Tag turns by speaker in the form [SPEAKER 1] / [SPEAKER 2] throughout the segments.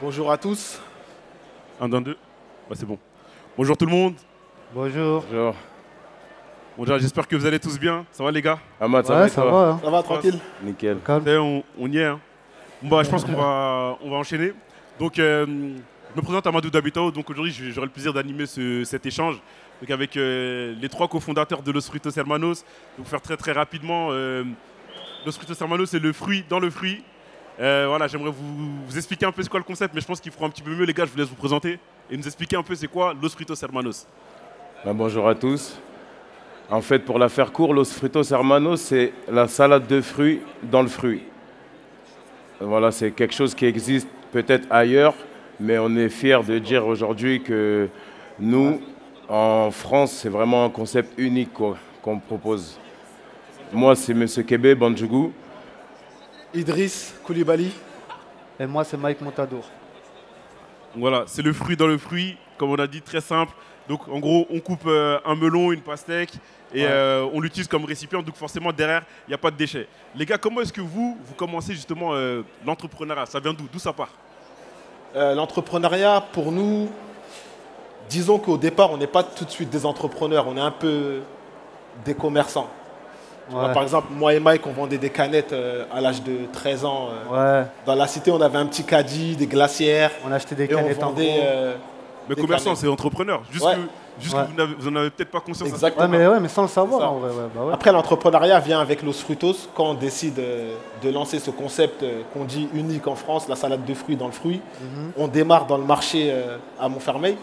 [SPEAKER 1] Bonjour à tous.
[SPEAKER 2] 1, 2, 2. Ouais, c'est bon. Bonjour tout le monde.
[SPEAKER 3] Bonjour.
[SPEAKER 4] Bonjour.
[SPEAKER 2] Bonjour, j'espère que vous allez tous bien. Ça va les gars?
[SPEAKER 4] Ahmad, ça
[SPEAKER 3] Ouais,
[SPEAKER 4] va et
[SPEAKER 3] ça
[SPEAKER 4] toi?
[SPEAKER 3] va. Hein.
[SPEAKER 1] Ça va, tranquille?
[SPEAKER 4] Nickel.
[SPEAKER 3] Calme.
[SPEAKER 2] On y est. Hein. Bon, bah, je pense qu'on va enchaîner. Donc, je me présente Amadou Dabitao. Donc aujourd'hui, j'aurai le plaisir d'animer cet échange donc, avec les 3 cofondateurs de Los Frutos Hermanos. Pour faire très très rapidement, Los Frutos Hermanos, c'est le fruit dans le fruit. Voilà, j'aimerais vous expliquer un peu c'est quoi le concept, mais je pense qu'il fera un petit peu mieux les gars. Je vous laisse vous présenter et nous expliquer un peu c'est quoi Los Frutos Hermanos.
[SPEAKER 4] Bonjour à tous. En fait, pour la faire court, Los Frutos Hermanos, c'est la salade de fruits dans le fruit. Voilà, c'est quelque chose qui existe peut-être ailleurs, mais on est fiers de dire aujourd'hui que nous, en France, c'est vraiment un concept unique qu'on propose. Moi, c'est M. Kébé Bandjougou.
[SPEAKER 1] Idriss Koulibaly.
[SPEAKER 3] Et moi, c'est Mike Montadour.
[SPEAKER 2] Voilà, c'est le fruit dans le fruit, comme on a dit, très simple. Donc en gros, on coupe un melon, une pastèque et on l'utilise comme récipient. Donc forcément, derrière, il n'y a pas de déchets. Les gars, comment est-ce que vous commencez justement l'entrepreneuriat? Ça vient d'où? D'où ça part?
[SPEAKER 1] L'entrepreneuriat, pour nous, disons qu'au départ, on n'est pas tout de suite des entrepreneurs, on est un peu des commerçants. Tu vois, par exemple, moi et Mike, on vendait des canettes à l'âge de 13 ans. Dans la cité, on avait un petit caddie, des glacières.
[SPEAKER 3] On achetait des
[SPEAKER 1] et on
[SPEAKER 3] canettes en
[SPEAKER 1] vendait,
[SPEAKER 3] gros.
[SPEAKER 2] Mais commerçant, c'est entrepreneur. Juste
[SPEAKER 1] Ouais.
[SPEAKER 2] que vous n'en avez peut-être pas conscience.
[SPEAKER 1] Exactement.
[SPEAKER 3] Ouais, mais sans le savoir
[SPEAKER 1] Ça.
[SPEAKER 3] en vrai. Bah ouais.
[SPEAKER 1] Après, l'entrepreneuriat vient avec Los Frutos. Quand on décide de lancer ce concept qu'on dit unique en France, la salade de fruits dans le fruit, on démarre dans le marché à Montfermeil.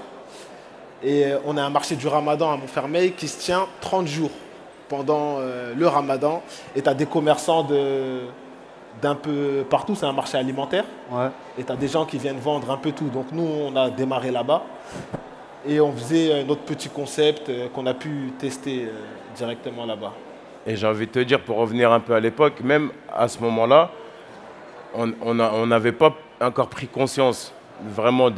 [SPEAKER 1] Et on a un marché du Ramadan à Montfermeil qui se tient 30 jours pendant le Ramadan. Et tu as des commerçants d'un peu partout, c'est un marché alimentaire.
[SPEAKER 3] Ouais.
[SPEAKER 1] Et tu as des gens qui viennent vendre un peu tout. Donc nous, on a démarré là-bas. Et on faisait notre petit concept qu'on a pu tester directement là-bas.
[SPEAKER 4] Et j'ai envie de te dire, pour revenir un peu à l'époque, même à ce moment-là, on n'avait pas encore pris conscience vraiment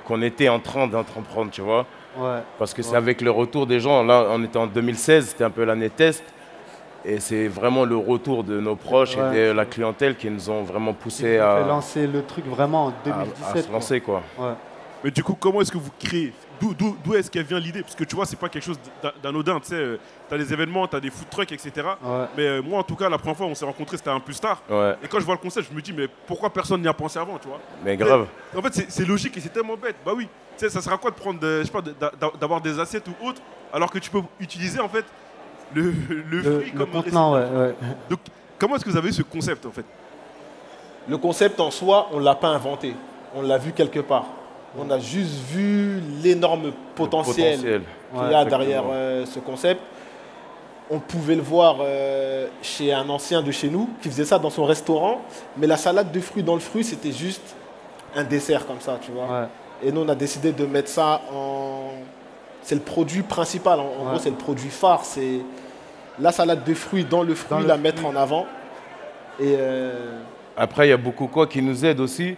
[SPEAKER 4] qu'on était en train d'entreprendre, tu vois.
[SPEAKER 3] Ouais.
[SPEAKER 4] Parce que c'est avec le retour des gens, là on était en 2016, c'était un peu l'année test, et c'est vraiment le retour de nos proches et de la clientèle qui nous ont vraiment poussé
[SPEAKER 3] On
[SPEAKER 4] à
[SPEAKER 3] fait lancer le truc vraiment en 2017.
[SPEAKER 4] se lancer, quoi.
[SPEAKER 3] Ouais.
[SPEAKER 2] Mais du coup, comment est-ce que vous créez? D'où est-ce qu'elle vient l'idée? Parce que tu vois, c'est pas quelque chose d'anodin. Tu sais, tu as des événements, tu as des food trucks, etc.
[SPEAKER 3] Ouais.
[SPEAKER 2] Mais moi, en tout cas, la première fois où on s'est rencontrés, c'était un plus tard.
[SPEAKER 4] Ouais.
[SPEAKER 2] Et quand je vois le concept, je me dis, mais pourquoi personne n'y a pensé avant, tu vois?
[SPEAKER 4] Mais grave.
[SPEAKER 2] En fait, c'est logique et c'est tellement bête. Bah oui, tu sais, ça sert à quoi de prendre, je sais pas, d'avoir des assiettes ou autre, alors que tu peux utiliser en fait le fruit
[SPEAKER 3] Le
[SPEAKER 2] comme
[SPEAKER 3] contenant,
[SPEAKER 2] récipient.
[SPEAKER 3] ouais.
[SPEAKER 2] Donc, comment est-ce que vous avez eu ce concept en fait?
[SPEAKER 1] Le concept en soi, on ne l'a pas inventé. On l'a vu quelque part. On a juste vu l'énorme potentiel qu'il y a derrière ce concept. On pouvait le voir chez un ancien de chez nous qui faisait ça dans son restaurant. Mais la salade de fruits dans le fruit, c'était juste un dessert comme ça, tu vois.
[SPEAKER 3] Ouais.
[SPEAKER 1] Et nous, on a décidé de mettre ça en... C'est le produit principal. En gros, c'est le produit phare. C'est la salade de fruits dans le fruit, la mettre en avant. Et
[SPEAKER 4] Après, il y a beaucoup qui nous aide aussi.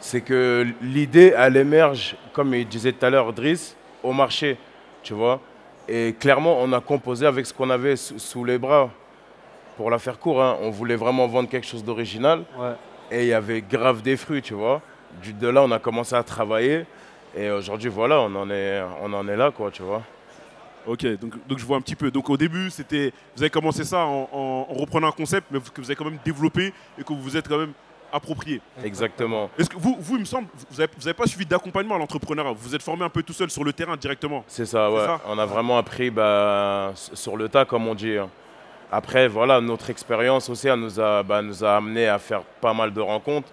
[SPEAKER 4] C'est que l'idée, elle émerge, comme il disait tout à l'heure, Driss, au marché, tu vois. Et clairement, on a composé avec ce qu'on avait sous les bras. Pour la faire court, hein, on voulait vraiment vendre quelque chose d'original.
[SPEAKER 3] Ouais.
[SPEAKER 4] Et il y avait grave des fruits, tu vois. De là, on a commencé à travailler. Et aujourd'hui, voilà, on en est là, quoi, tu vois.
[SPEAKER 2] Ok, donc je vois un petit peu. Donc au début, vous avez commencé ça en reprenant un concept, mais que vous avez quand même développé et que vous vous êtes quand même approprié.
[SPEAKER 4] Exactement.
[SPEAKER 2] Est-ce que vous, il me semble, vous avez pas suivi d'accompagnement à l'entrepreneuriat? Vous vous êtes formé un peu tout seul sur le terrain directement?
[SPEAKER 4] C'est ça, ouais.
[SPEAKER 2] ça
[SPEAKER 4] On a vraiment appris sur le tas, comme on dit. Hein. Après, voilà, notre expérience aussi, elle nous a amené à faire pas mal de rencontres,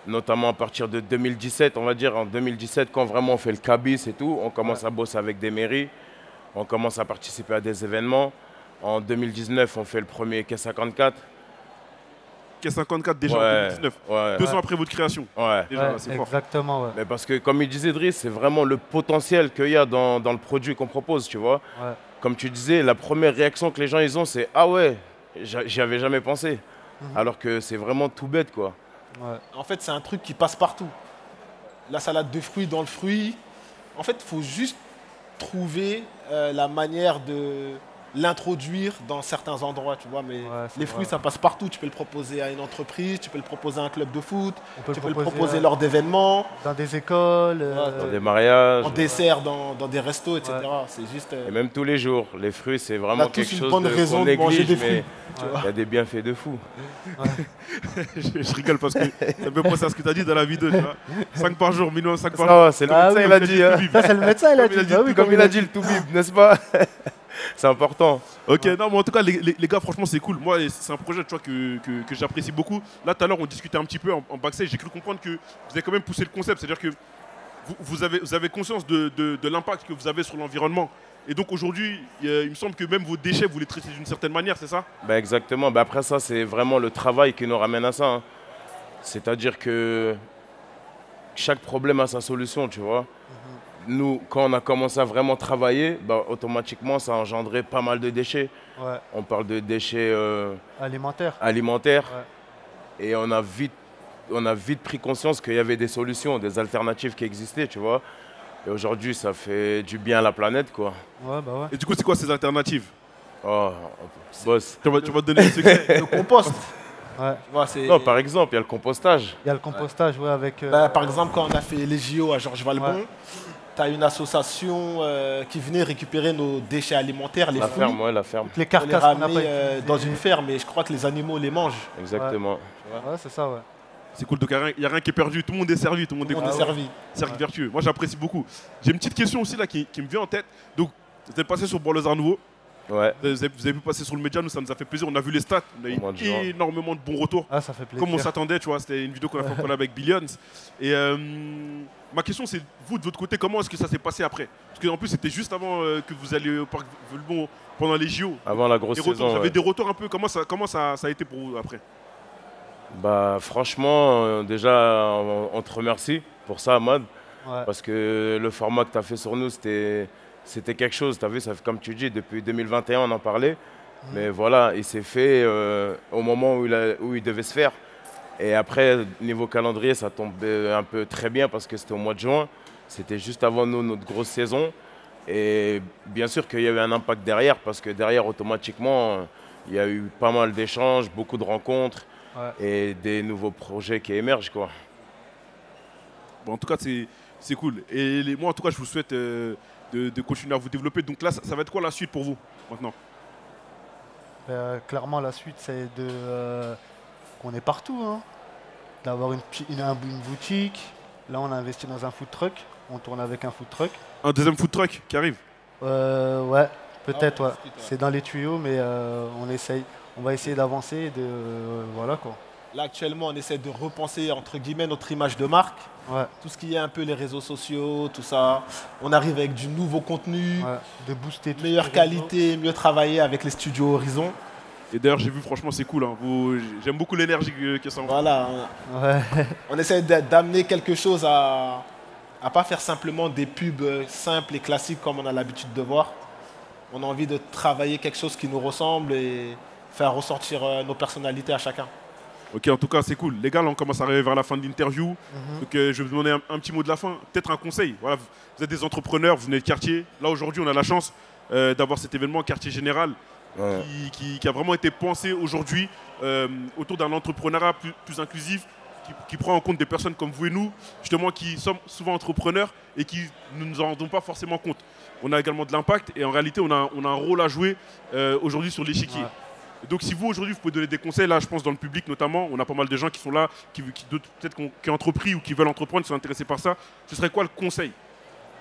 [SPEAKER 4] notamment à partir de 2017, on va dire. En 2017, quand vraiment on fait le cabis et tout, on commence à bosser avec des mairies, on commence à participer à des événements. En 2019, on fait le premier Quai 54.
[SPEAKER 2] Quai 54 déjà en 2019, 2 ans après votre création.
[SPEAKER 4] Ouais.
[SPEAKER 2] Déjà, c'est fort.
[SPEAKER 3] Exactement, ouais.
[SPEAKER 4] Mais parce que, comme il disait Driss, c'est vraiment le potentiel qu'il y a dans le produit qu'on propose, tu vois.
[SPEAKER 3] Ouais.
[SPEAKER 4] Comme tu disais, la première réaction que les gens ils ont, c'est « Ah ouais, j'y avais jamais pensé ». Alors que c'est vraiment tout bête, quoi.
[SPEAKER 3] Ouais.
[SPEAKER 1] En fait, c'est un truc qui passe partout. La salade de fruits dans le fruit. En fait, il faut juste trouver la manière de l'introduire dans certains endroits, tu vois. Mais
[SPEAKER 3] c'est
[SPEAKER 1] les fruits,
[SPEAKER 3] vrai.
[SPEAKER 1] ça passe partout. Tu peux le proposer à une entreprise, tu peux le proposer à un club de foot,
[SPEAKER 3] On peut
[SPEAKER 1] tu
[SPEAKER 3] le
[SPEAKER 1] peux le proposer
[SPEAKER 3] proposer
[SPEAKER 1] lors d'événements,
[SPEAKER 3] dans des écoles.
[SPEAKER 4] Dans des mariages.
[SPEAKER 1] en dessert dans des restos, etc. C'est juste...
[SPEAKER 4] Et même tous les jours. Les fruits, c'est
[SPEAKER 1] on a
[SPEAKER 4] vraiment
[SPEAKER 1] tous
[SPEAKER 4] quelque
[SPEAKER 1] une
[SPEAKER 4] chose
[SPEAKER 1] bonne raison
[SPEAKER 4] qu'on
[SPEAKER 1] de manger
[SPEAKER 4] néglige,
[SPEAKER 1] des
[SPEAKER 4] mais
[SPEAKER 1] fruits. tu vois.
[SPEAKER 4] il y a des bienfaits de fou.
[SPEAKER 2] Je rigole parce que ça me fait penser à ce que tu as dit dans la vidéo. 5 par jour, minimum 5 par
[SPEAKER 4] Ça
[SPEAKER 2] jour.
[SPEAKER 4] va, c'est le
[SPEAKER 3] Ah
[SPEAKER 4] médecin,
[SPEAKER 3] oui,
[SPEAKER 4] il a dit. Hein.
[SPEAKER 3] Ça, c'est le médecin, il a dit. Bah oui,
[SPEAKER 4] Comme il a dit le tout-bib, n'est-ce pas? C'est important.
[SPEAKER 2] Ok, non, mais en tout cas, les gars, franchement, c'est cool. Moi, c'est un projet, tu vois, que j'apprécie beaucoup. Là, tout à l'heure, on discutait un petit peu en backstage. J'ai cru comprendre que vous avez quand même poussé le concept. C'est-à-dire que vous avez conscience de l'impact que vous avez sur l'environnement. Et donc, aujourd'hui, il me semble que même vos déchets, vous les traitez d'une certaine manière, c'est ça?
[SPEAKER 4] Bah exactement. Bah après ça, c'est vraiment le travail qui nous ramène à ça. Hein. C'est-à-dire que chaque problème a sa solution, tu vois. Nous, quand on a commencé à vraiment travailler, bah, automatiquement, ça a engendré pas mal de déchets.
[SPEAKER 3] Ouais.
[SPEAKER 4] On parle de déchets
[SPEAKER 3] Alimentaire.
[SPEAKER 4] alimentaires.
[SPEAKER 3] Ouais.
[SPEAKER 4] Et on a vite pris conscience qu'il y avait des solutions, des alternatives qui existaient, tu vois. Et aujourd'hui, ça fait du bien à la planète, quoi.
[SPEAKER 3] Ouais, bah ouais.
[SPEAKER 2] Et du coup, c'est quoi ces alternatives?
[SPEAKER 4] Oh, boss.
[SPEAKER 2] Tu vas te donner le secret.
[SPEAKER 1] Le compost.
[SPEAKER 3] Ouais.
[SPEAKER 1] Tu vois, c'est-
[SPEAKER 4] Non, par exemple, il y a le compostage.
[SPEAKER 3] Il y a le compostage, ouais, avec.
[SPEAKER 1] Bah, par exemple, quand on a fait les JO à Georges Valbon, tu as une association qui venait récupérer nos déchets alimentaires, les
[SPEAKER 4] La
[SPEAKER 1] fruits,
[SPEAKER 4] ferme, ouais, la ferme.
[SPEAKER 3] les
[SPEAKER 1] pour les
[SPEAKER 3] carcasses qu'on n'a
[SPEAKER 1] ramener
[SPEAKER 3] pas utilisées.
[SPEAKER 1] dans une ferme. Et je crois que les animaux les mangent.
[SPEAKER 4] Exactement.
[SPEAKER 3] Ouais, c'est ça, ouais.
[SPEAKER 2] C'est cool, donc il n'y a rien qui est perdu. Tout le monde est servi, tout le monde est
[SPEAKER 1] On est
[SPEAKER 2] content.
[SPEAKER 1] servi.
[SPEAKER 2] Cercle vertueux. Moi, j'apprécie beaucoup. J'ai une petite question aussi là qui me vient en tête. Donc, vous êtes passé sur Bois-Lazare Nouveau.
[SPEAKER 4] Ouais.
[SPEAKER 2] Vous avez pu passer sur le média, nous ça nous a fait plaisir, on a vu les stats, on a eu
[SPEAKER 4] Au mois de juin.
[SPEAKER 2] énormément de bons retours.
[SPEAKER 3] Ah, ça fait plaisir.
[SPEAKER 2] Comme on s'attendait, tu vois, c'était une vidéo qu'on a fait en collab avec Billions. Et ma question c'est, vous de votre côté, comment est-ce que ça s'est passé après? Parce qu'en plus c'était juste avant que vous alliez au Parc Velbon pendant les JO.
[SPEAKER 4] Avant la grosse
[SPEAKER 2] Les retours,
[SPEAKER 4] saison.
[SPEAKER 2] vous avez
[SPEAKER 4] ouais.
[SPEAKER 2] des retours un peu, comment ça a été pour vous après?
[SPEAKER 4] Bah, franchement, déjà, on te remercie pour ça, Ahmad.
[SPEAKER 3] Ouais.
[SPEAKER 4] Parce que le format que tu as fait sur nous, c'était quelque chose. Tu as vu, ça fait, comme tu dis, depuis 2021, on en parlait. Mais voilà, il s'est fait au moment où il devait se faire. Et après, niveau calendrier, ça tombait un peu très bien parce que c'était au mois de juin. C'était juste avant nous, notre grosse saison. Et bien sûr qu'il y a eu un impact derrière parce que derrière, automatiquement, il y a eu pas mal d'échanges, beaucoup de rencontres et des nouveaux projets qui émergent, quoi.
[SPEAKER 2] Bon, en tout cas, c'est cool. Et moi, en tout cas, je vous souhaite de continuer à vous développer. Donc là, ça va être quoi la suite pour vous maintenant?
[SPEAKER 3] Clairement, la suite, c'est qu'on est partout. Hein. D'avoir une boutique. Là, on a investi dans un food truck. On tourne avec un food truck.
[SPEAKER 2] Un deuxième food truck qui arrive?
[SPEAKER 3] Ouais, peut-être,
[SPEAKER 1] Ah,
[SPEAKER 3] ouais.
[SPEAKER 1] ensuite, ouais.
[SPEAKER 3] C'est dans les tuyaux, mais on essaye. On va essayer d'avancer et de. Voilà, quoi.
[SPEAKER 1] Là, actuellement, on essaie de repenser, entre guillemets, notre image de marque.
[SPEAKER 3] Ouais,
[SPEAKER 1] Tout ce qui est un peu les réseaux sociaux, tout ça. On arrive avec du nouveau contenu,
[SPEAKER 3] ouais. De booster tout
[SPEAKER 1] meilleure
[SPEAKER 3] ce qui est réseau.
[SPEAKER 1] qualité, mieux travailler avec les studios Horizon.
[SPEAKER 2] Et d'ailleurs, j'ai vu, franchement, c'est cool. Hein. J'aime beaucoup l'énergie que ça envoie.
[SPEAKER 1] Voilà,
[SPEAKER 3] Ouais.
[SPEAKER 1] on essaie d'amener quelque chose à pas faire simplement des pubs simples et classiques comme on a l'habitude de voir. On a envie de travailler quelque chose qui nous ressemble et faire ressortir nos personnalités à chacun.
[SPEAKER 2] Ok, en tout cas, c'est cool. Les gars, là, on commence à arriver vers la fin de l'interview. Donc, je vais vous demander un petit mot de la fin. Peut-être un conseil. Voilà, vous êtes des entrepreneurs, vous venez de quartier. Là, aujourd'hui, on a la chance d'avoir cet événement Quartier Général qui a vraiment été pensé aujourd'hui autour d'un entrepreneuriat plus inclusif, qui prend en compte des personnes comme vous et nous, justement, qui sommes souvent entrepreneurs et qui ne nous en rendons pas forcément compte. On a également de l'impact et en réalité, on a un rôle à jouer aujourd'hui sur l'échiquier.
[SPEAKER 3] Ouais.
[SPEAKER 2] Donc si vous, aujourd'hui, vous pouvez donner des conseils, là, je pense dans le public notamment, on a pas mal de gens qui sont là, peut-être qui ont entrepris ou qui veulent entreprendre, qui sont intéressés par ça. Ce serait quoi le conseil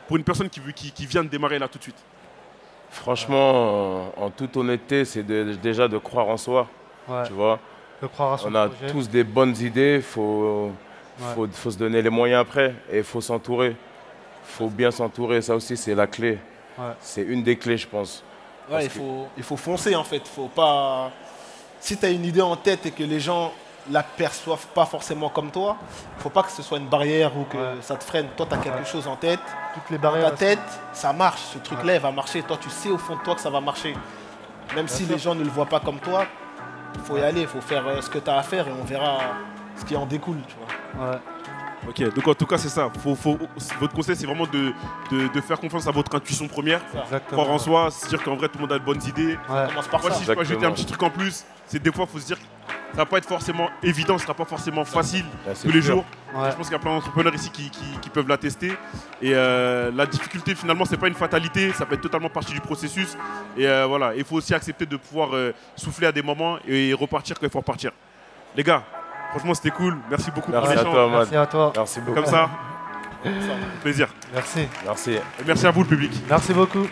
[SPEAKER 2] pour une personne qui vient de démarrer là tout de suite?
[SPEAKER 4] Franchement, en toute honnêteté, c'est déjà de croire en soi,
[SPEAKER 3] Ouais.
[SPEAKER 4] tu vois.
[SPEAKER 3] De croire à son
[SPEAKER 4] On a
[SPEAKER 3] projet.
[SPEAKER 4] tous des bonnes idées, faut se donner les moyens après et il faut s'entourer. Il faut bien s'entourer, ça aussi c'est la clé.
[SPEAKER 3] Ouais.
[SPEAKER 4] C'est une des clés, je pense.
[SPEAKER 1] Ouais, il faut foncer en fait. Faut pas... Si tu as une idée en tête et que les gens la perçoivent pas forcément comme toi, faut pas que ce soit une barrière ou que ça te freine. Toi, tu as quelque chose en tête.
[SPEAKER 3] Toutes les
[SPEAKER 1] Dans
[SPEAKER 3] barrières.
[SPEAKER 1] ta tête, ça marche. Ce truc-là, il va marcher. Toi, tu sais au fond de toi que ça va marcher. Même si les gens ne le voient pas comme toi, il faut y aller. Il faut faire ce que tu as à faire et on verra ce qui en découle, tu vois.
[SPEAKER 3] Ouais.
[SPEAKER 2] Ok, donc en tout cas, c'est ça. Votre conseil, c'est vraiment de faire confiance à votre intuition première,
[SPEAKER 3] Exactement.
[SPEAKER 2] croire en soi, se dire qu'en vrai, tout le monde a de bonnes idées.
[SPEAKER 3] Ouais.
[SPEAKER 1] Commence par
[SPEAKER 2] Moi,
[SPEAKER 1] ça.
[SPEAKER 2] si je peux ajouter un
[SPEAKER 4] Exactement.
[SPEAKER 2] petit truc en plus, c'est des fois, il faut se dire que ça va pas être forcément évident, ce sera pas forcément facile
[SPEAKER 4] c'est
[SPEAKER 2] tous les
[SPEAKER 4] sûr.
[SPEAKER 2] jours.
[SPEAKER 3] Ouais.
[SPEAKER 2] Je pense qu'il y a plein d'entrepreneurs ici qui peuvent l'attester. Et la difficulté, finalement, c'est pas une fatalité, ça peut être totalement partie du processus. Et voilà, il faut aussi accepter de pouvoir souffler à des moments et repartir quand il faut repartir. Les gars, franchement, c'était cool. Merci beaucoup
[SPEAKER 4] Merci
[SPEAKER 2] pour
[SPEAKER 4] à
[SPEAKER 2] l'échange.
[SPEAKER 4] toi, Ahmad.
[SPEAKER 3] Merci à toi.
[SPEAKER 4] Merci beaucoup.
[SPEAKER 2] Comme ça, plaisir.
[SPEAKER 3] Merci.
[SPEAKER 4] Merci.
[SPEAKER 2] Et merci à vous, le public.
[SPEAKER 3] Merci beaucoup.